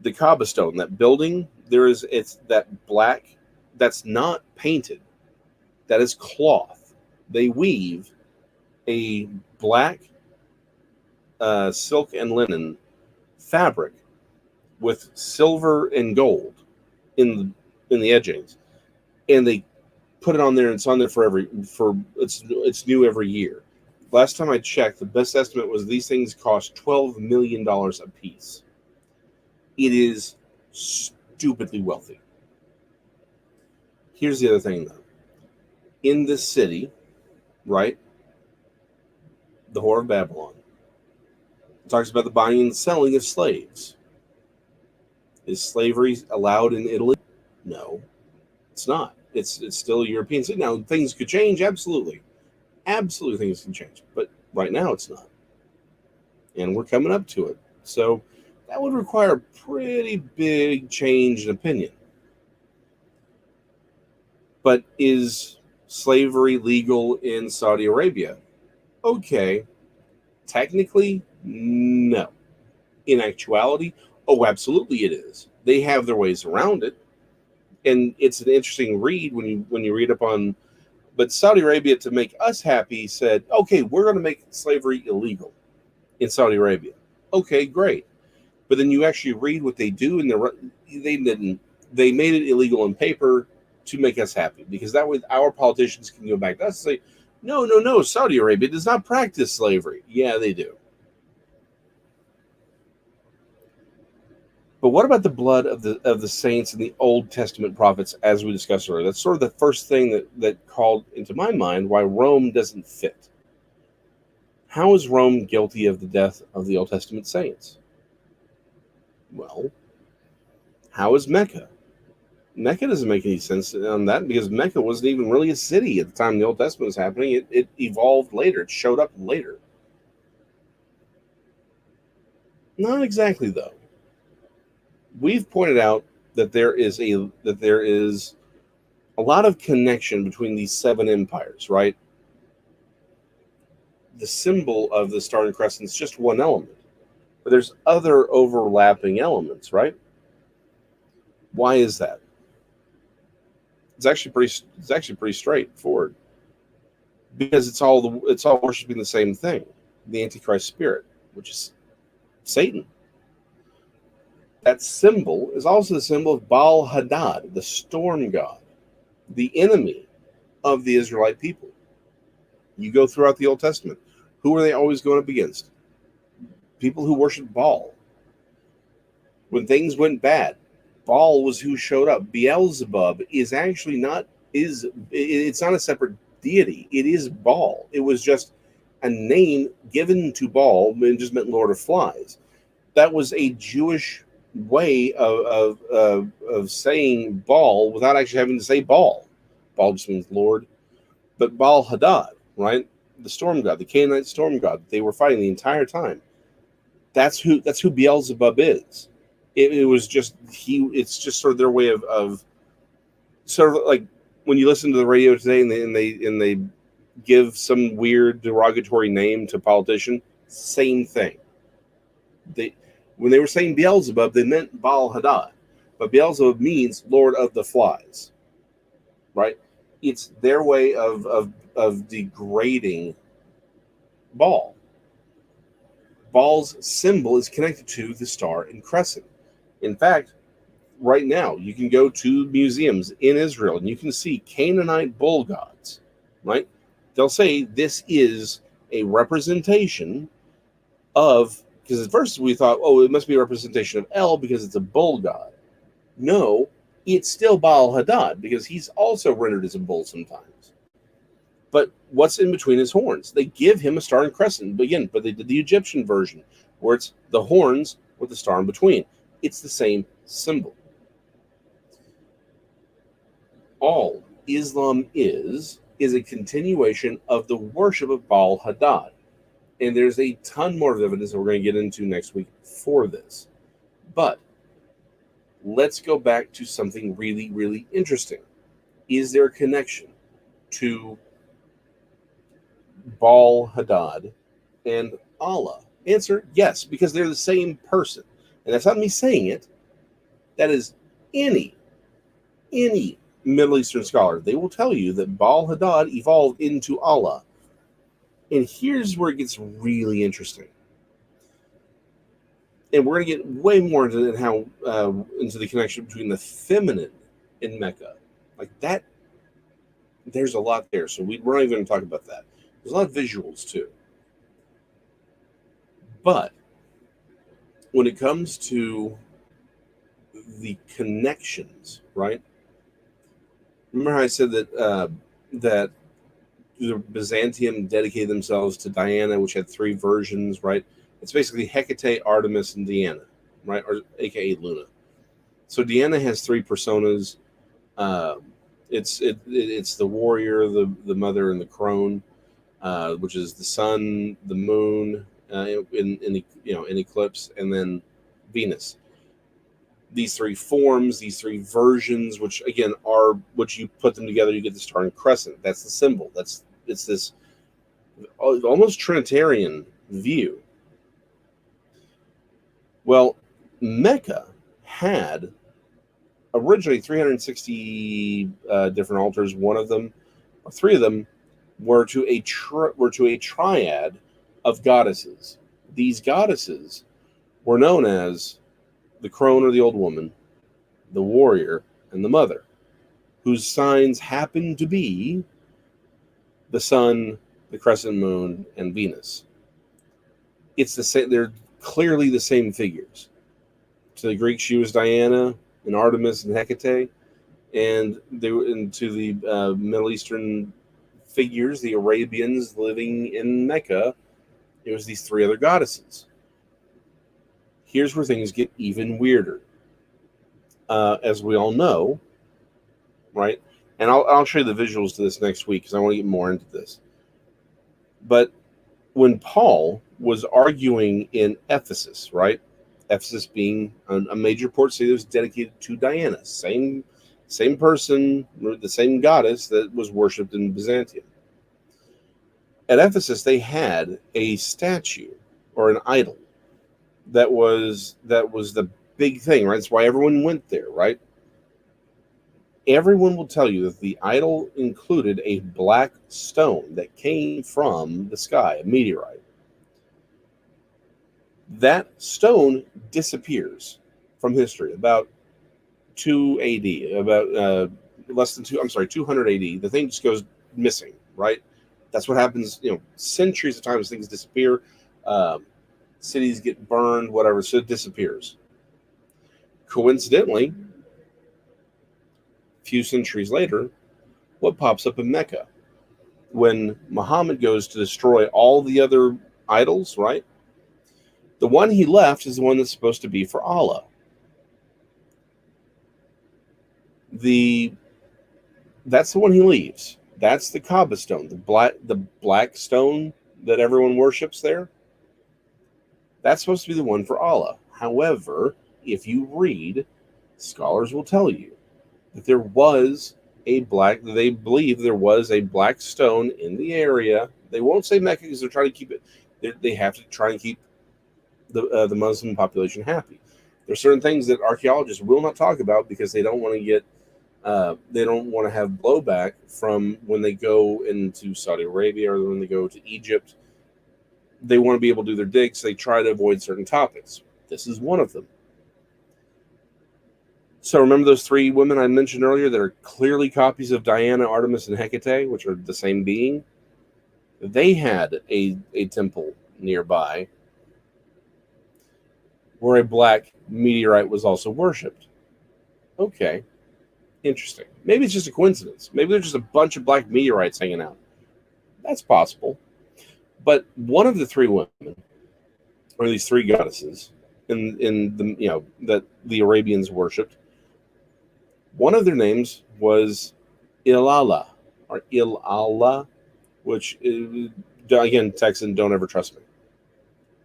the Kaaba stone, that building, it's that black. That's not painted. That is cloth. They weave a black silk and linen fabric with silver and gold in the edgings, and they put it on there, and it's on there it's new every year. Last time I checked, the best estimate was these things cost $12 million a piece. It is stupidly wealthy. Here's the other thing, though. In this city, right, the Whore of Babylon, it talks about the buying and selling of slaves. Is slavery allowed in Italy? No, it's not. It's still a European city. Now, things could change, absolutely. Absolutely things can change. But right now, it's not. And we're coming up to it. So that would require a pretty big change in opinion. But is slavery legal in Saudi Arabia? Okay. Technically, no. In actuality, oh, absolutely it is. They have their ways around it. And it's an interesting read when you read up on, but Saudi Arabia, to make us happy, said, okay, we're going to make slavery illegal in Saudi Arabia. Okay, great. But then you actually read what they do, and they didn't. They made it illegal on paper to make us happy, because that way our politicians can go back to us and say, no, Saudi Arabia does not practice slavery. Yeah, they do. But what about the blood of the saints and the Old Testament prophets, as we discussed earlier? That's sort of the first thing that called into my mind why Rome doesn't fit. How is Rome guilty of the death of the Old Testament saints? Well, how is Mecca? Mecca doesn't make any sense on that, because Mecca wasn't even really a city at the time the Old Testament was happening. It evolved later. It showed up later. Not exactly, though. We've pointed out that there is a lot of connection between these 7 empires, right? The symbol of the Star and Crescent is just one element, but there's other overlapping elements, right? Why is that? It's actually pretty straightforward, because it's all worshiping the same thing, the Antichrist spirit, which is Satan. That symbol is also the symbol of Baal Hadad, the storm god, the enemy of the Israelite people. You go throughout the Old Testament. Who are they always going up against? People who worship Baal. When things went bad, Baal was who showed up. Beelzebub is actually it's not a separate deity. It is Baal. It was just a name given to Baal, and it just meant Lord of Flies. That was a Jewish way of saying Baal without actually having to say Baal. Baal just means Lord. But Baal Hadad, right? The storm god, the Canaanite storm god, they were fighting the entire time. That's who Beelzebub is. It's just sort of their way of sort of like when you listen to the radio today and they give some weird derogatory name to a politician, same thing. When they were saying Beelzebub, they meant Baal Hadad. But Beelzebub means Lord of the Flies. Right? It's their way of degrading Baal. Baal's symbol is connected to the Star and Crescent. In fact, right now, you can go to museums in Israel and you can see Canaanite bull gods. Right? They'll say this is a representation of, because at first we thought, oh, it must be a representation of El because it's a bull god. No, it's still Baal Hadad because he's also rendered as a bull sometimes. But what's in between his horns? They give him a star and crescent. But they did the Egyptian version where it's the horns with the star in between. It's the same symbol. All Islam is a continuation of the worship of Baal Hadad. And there's a ton more of evidence that we're going to get into next week for this. But let's go back to something really, really interesting. Is there a connection to Baal Hadad and Allah? Answer, yes, because they're the same person. And that's not me saying it. That is any Middle Eastern scholar. They will tell you that Baal Hadad evolved into Allah. And here's where it gets really interesting. And we're going to get way more into how into the connection between the feminine in Mecca. Like that, there's a lot there. So we're not even going to talk about that. There's a lot of visuals too. But when it comes to the connections, right? Remember how I said that that the Byzantium dedicated themselves to Diana, which had 3 versions, right? It's basically Hecate, Artemis, and Diana, right? Or aka Luna. So Diana has 3 personas. It's the warrior, the mother, and the crone, which is the sun, the moon, in eclipse, and then Venus. These 3 forms, these 3 versions, which again are which you put them together, you get the star and crescent. That's the symbol. It's this almost Trinitarian view. Well, Mecca had originally 360 different altars. One of them, or 3 of them, were to a triad of goddesses. These goddesses were known as the crone or the old woman, the warrior, and the mother, whose signs happen to be the sun, the crescent moon, and Venus. It's the same. They're clearly the same figures. To the Greeks, she was Diana and Artemis and Hecate, and to the Middle Eastern figures, the Arabians living in Mecca, it was these 3 other goddesses. Here's where things get even weirder. As we all know, right? And I'll show you the visuals to this next week because I want to get more into this. But when Paul was arguing in Ephesus, right? Ephesus being a major port city that was dedicated to Diana, same person, the same goddess that was worshipped in Byzantium. At Ephesus, they had a statue or an idol that was the big thing, right? That's why everyone went there, right? Everyone will tell you that the idol included a black stone that came from the sky, a meteorite. That stone disappears from history about 2 AD, about less than 200 AD. The thing just goes missing, right? That's what happens, centuries of times things disappear. Cities get burned, whatever, so it disappears. Coincidentally, a few centuries later, what pops up in Mecca? When Muhammad goes to destroy all the other idols, right? The one he left is the one that's supposed to be for Allah. That's the one he leaves. That's the Kaaba stone, the black stone that everyone worships there. That's supposed to be the one for Allah. However, if you read, scholars will tell you that they believe there was a black stone in the area. They won't say Mecca because they're trying to keep it. They have to try and keep the Muslim population happy. There's certain things that archaeologists will not talk about because they don't want to get they don't want to have blowback from when they go into Saudi Arabia or when they go to Egypt. They want to be able to do their digs. So they try to avoid certain topics. This is one of them. So remember those 3 women I mentioned earlier that are clearly copies of Diana, Artemis, and Hecate, which are the same being? They had a temple nearby where a black meteorite was also worshipped. Okay. Interesting. Maybe it's just a coincidence. Maybe there's just a bunch of black meteorites hanging out. That's possible. But one of the three women, or these three goddesses, in the that the Arabians worshipped, one of their names was Ilala or Il-Allah, which again, Texan, don't ever trust me.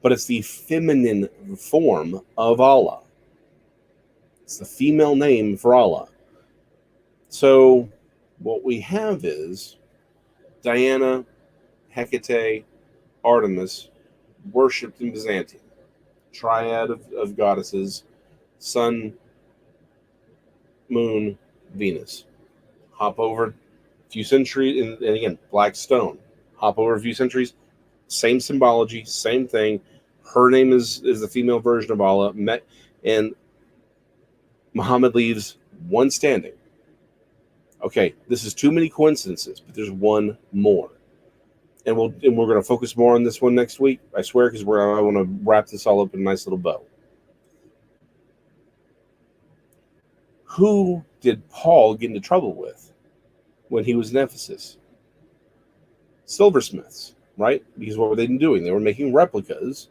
But it's the feminine form of Allah. It's the female name for Allah. So what we have is Diana, Hecate, Artemis, worshipped in Byzantium. Triad of goddesses, sun, moon, Venus. Hop over a few centuries, and again, black stone. Hop over a few centuries, same symbology, same thing. Her name is the female version of Allah, and Muhammad leaves one standing. Okay, this is too many coincidences, but there's one more, and we're going to focus more on this one next week. I swear, because I want to wrap this all up in a nice little bow. Who did Paul get into trouble with when he was in Ephesus? Silversmiths, right? Because what were they doing? They were making replicas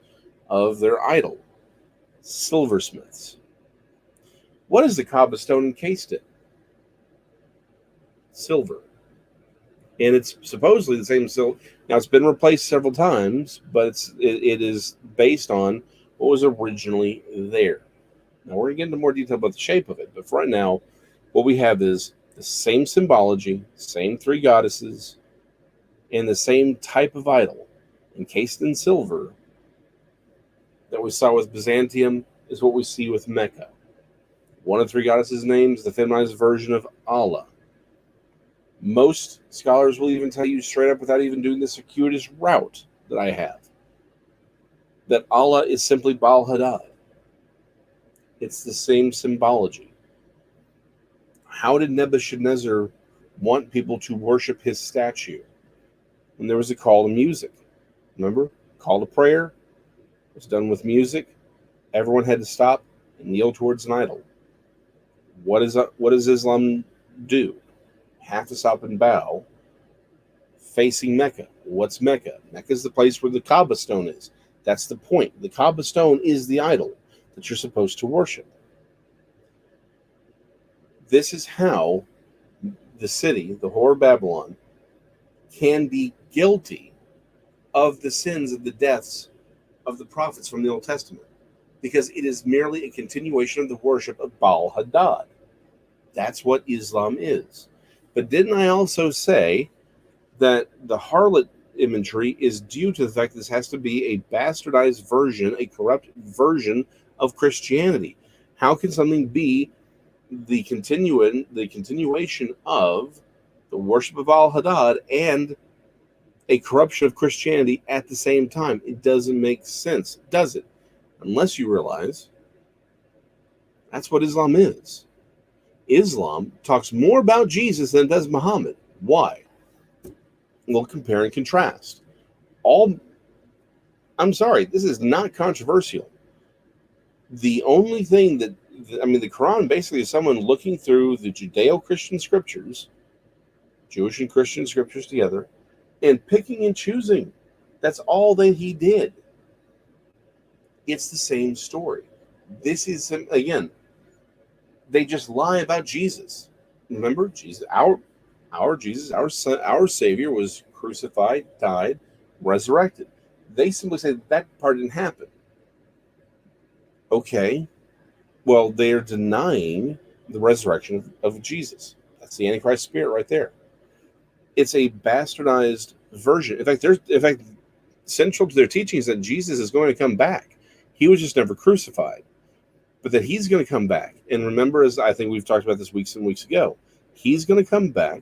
of their idol. Silversmiths. What is the Kaaba stone encased in? Silver. And it's supposedly the same silver. Now, it's been replaced several times, but it is based on what was originally there. Now, we're going to get into more detail about the shape of it, but for right now, what we have is the same symbology, same three goddesses, and the same type of idol encased in silver that we saw with Byzantium is what we see with Mecca. One of the three goddesses' names, the feminized version of Allah. Most scholars will even tell you straight up, without even doing the circuitous route that I have, that Allah is simply Baal Hadad. It's the same symbology. How did Nebuchadnezzar want people to worship his statue? When there was a call to music. Remember? Call to prayer. It was done with music. Everyone had to stop and kneel towards an idol. What does Islam do? Have to stop and bow facing Mecca. What's Mecca? Mecca is the place where the Kaaba stone is. That's the point. The Kaaba stone is the idol that you're supposed to worship. This is how the city, the whore of Babylon, can be guilty of the sins of the deaths of the prophets from the Old Testament, because it is merely a continuation of the worship of Baal Hadad. That's what Islam is. But didn't I also say that the harlot imagery is due to the fact that this has to be a bastardized version, a corrupt version of Christianity? How can something be the continuation of the worship of Al-Hadad and a corruption of Christianity at the same time? It doesn't make sense, does it? Unless you realize that's what Islam is. Islam talks more about Jesus than it does Muhammad. Why? We'll compare and contrast. I'm sorry, this is not controversial. The only thing the Quran basically is someone looking through the Judeo-Christian scriptures, Jewish and Christian scriptures together, and picking and choosing. That's all that he did. It's the same story. This is, again, they just lie about Jesus. Remember, Jesus, our Jesus, our son, our Savior was crucified, died, resurrected. They simply say that part didn't happen. Okay, well, they're denying the resurrection of Jesus. That's the Antichrist spirit right there. It's a bastardized version. In fact, central to their teaching is that Jesus is going to come back. He was just never crucified, but that he's going to come back. And remember, as I think we've talked about this weeks and weeks ago, he's going to come back.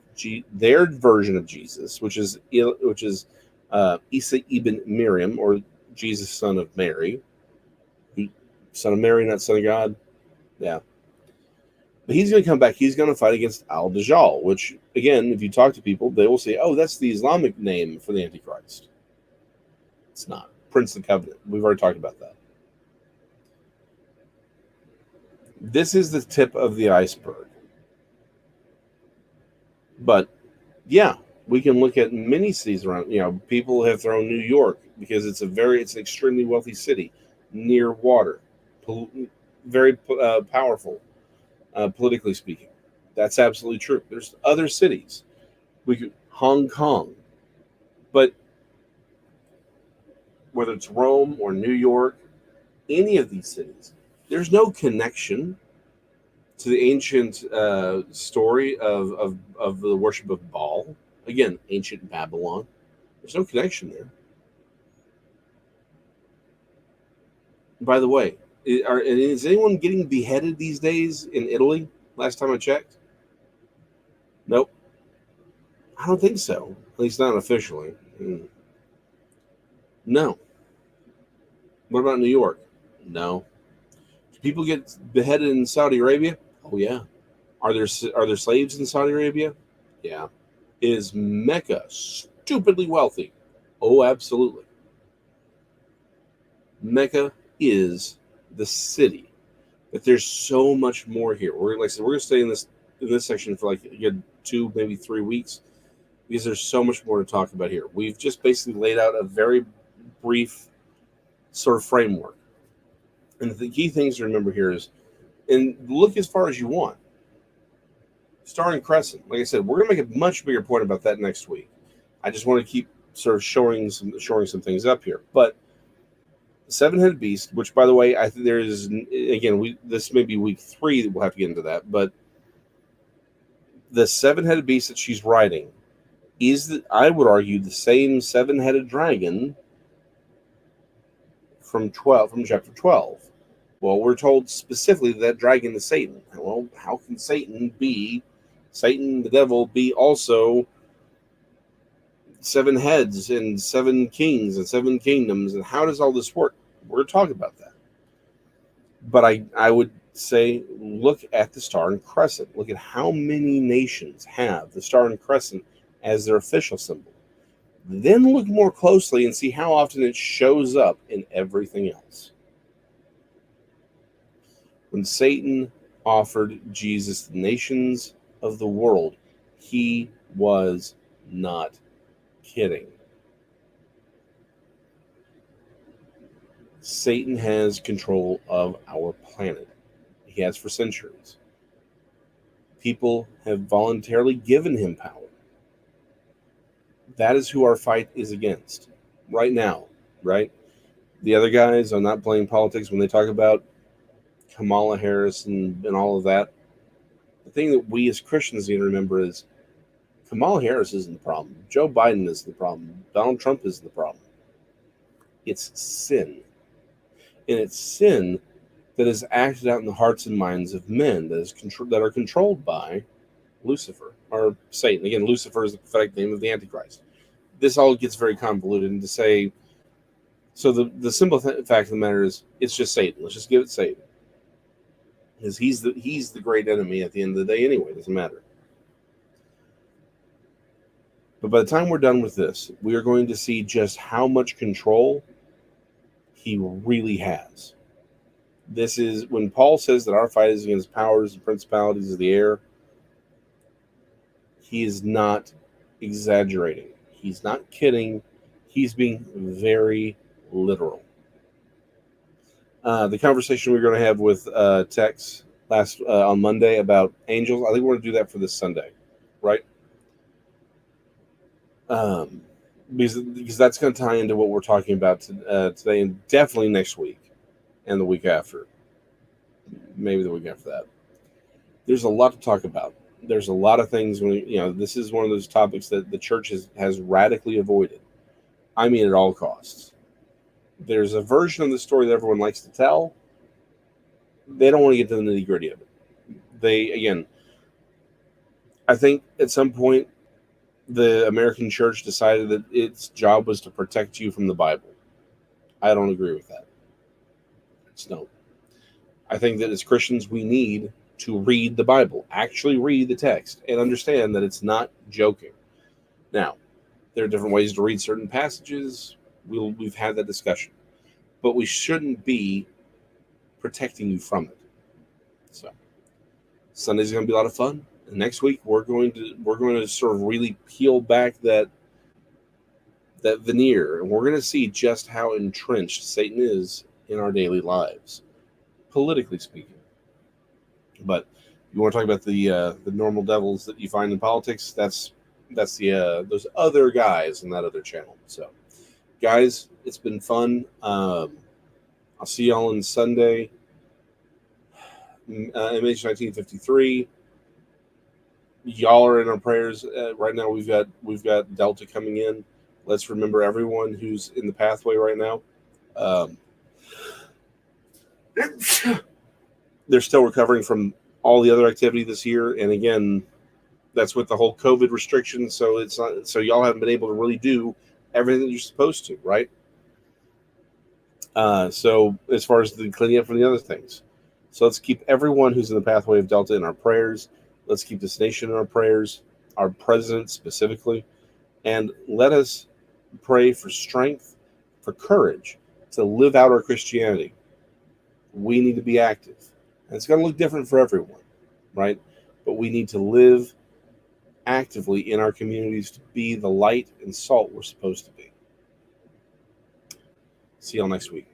Their version of Jesus, which is Isa ibn Miriam, or Jesus, son of Mary, son of Mary, not son of God. Yeah. But he's going to come back. He's going to fight against Al-Dajjal, which, again, if you talk to people, they will say, oh, that's the Islamic name for the Antichrist. It's not. Prince of the Covenant. We've already talked about that. This is the tip of the iceberg. But yeah, we can look at many cities around. People have thrown New York because it's an extremely wealthy city near water, pol- very powerful, politically speaking. That's absolutely true. There's other cities. Hong Kong, but whether it's Rome or New York, any of these cities, there's no connection to the ancient story of the worship of Baal. Again, ancient Babylon. There's no connection there. By the way, is anyone getting beheaded these days in Italy? Last time I checked, nope. I don't think so. At least not officially. No. What about New York? No. Do people get beheaded in Saudi Arabia? Oh yeah. Are there slaves in Saudi Arabia? Yeah. Is Mecca stupidly wealthy? Oh, absolutely. Mecca is the city, but there's so much more here. Like I said, we're gonna stay in this section for like a good 2, maybe 3 weeks, because there's so much more to talk about here. We've just basically laid out a very brief sort of framework, and the key things to remember here is, and look as far as you want. Star and Crescent. Like I said, we're gonna make a much bigger point about that next week. I just want to keep sort of showing some things up here, but seven-headed beast, which by the way, I think there is, again, this may be week 3 that we'll have to get into that, but the seven-headed beast that she's riding I would argue, the same seven-headed dragon from chapter 12. Well, we're told specifically that dragon is Satan. Well, how can Satan, the devil, be also 7 heads and 7 kings and 7 kingdoms? And how does all this work? We're going to talk about that. But I would say, look at the star and crescent. Look at how many nations have the star and crescent as their official symbol. Then look more closely and see how often it shows up in everything else. When Satan offered Jesus the nations of the world, he was not kidding. Satan has control of our planet. He has for centuries. People have voluntarily given him power. That is who our fight is against right now, right? The other guys are not playing politics when they talk about Kamala Harris and all of that. The thing that we as Christians need to remember is Kamala Harris isn't the problem. Joe Biden is the problem. Donald Trump is the problem. It's sin. And it's sin that is acted out in the hearts and minds of men that are controlled by Lucifer or Satan. Again, Lucifer is the prophetic name of the Antichrist. This all gets very convoluted, and to say, so the simple fact of the matter is, it's just Satan. Let's just give it Satan, because he's the great enemy at the end of the day anyway. It doesn't matter. But by the time we're done with this, we are going to see just how much control he really has. This is when Paul says that our fight is against powers and principalities of the air. He is not exaggerating. He's not kidding. He's being very literal. The conversation we are going to have with Tex on Monday about angels, I think we're going to do that for this Sunday, right? Because that's going to tie into what we're talking about today, and definitely next week and the week after. Maybe the week after that. There's a lot to talk about. There's a lot of things this is one of those topics that the church has radically avoided. I mean, at all costs. There's a version of the story that everyone likes to tell. They don't want to get to the nitty gritty of it. I think at some point the American church decided that its job was to protect you from the Bible. I don't agree with that. No. I think that as Christians, we need to read the Bible, actually read the text, and understand that it's not joking. Now, there are different ways to read certain passages. We've had that discussion. But we shouldn't be protecting you from it. So, Sunday's going to be a lot of fun, Next week we're going to sort of really peel back that veneer, and we're going to see just how entrenched Satan is in our daily lives, politically speaking. But you want to talk about the normal devils that you find in politics? That's the those other guys in that other channel. So, guys, it's been fun. I'll see y'all on Sunday. MH1953. Y'all are in our prayers right now. We've got Delta coming in. Let's remember everyone who's in the pathway right now. They're still recovering from all the other activity this year, and again, that's with the whole COVID restrictions. So it's not. So y'all haven't been able to really do everything that you're supposed to, right? So as far as the cleaning up from the other things, so let's keep everyone who's in the pathway of Delta in our prayers. Let's keep this nation in our prayers, our president specifically, and let us pray for strength, for courage to live out our Christianity. We need to be active. And it's going to look different for everyone, right? But we need to live actively in our communities to be the light and salt we're supposed to be. See y'all next week.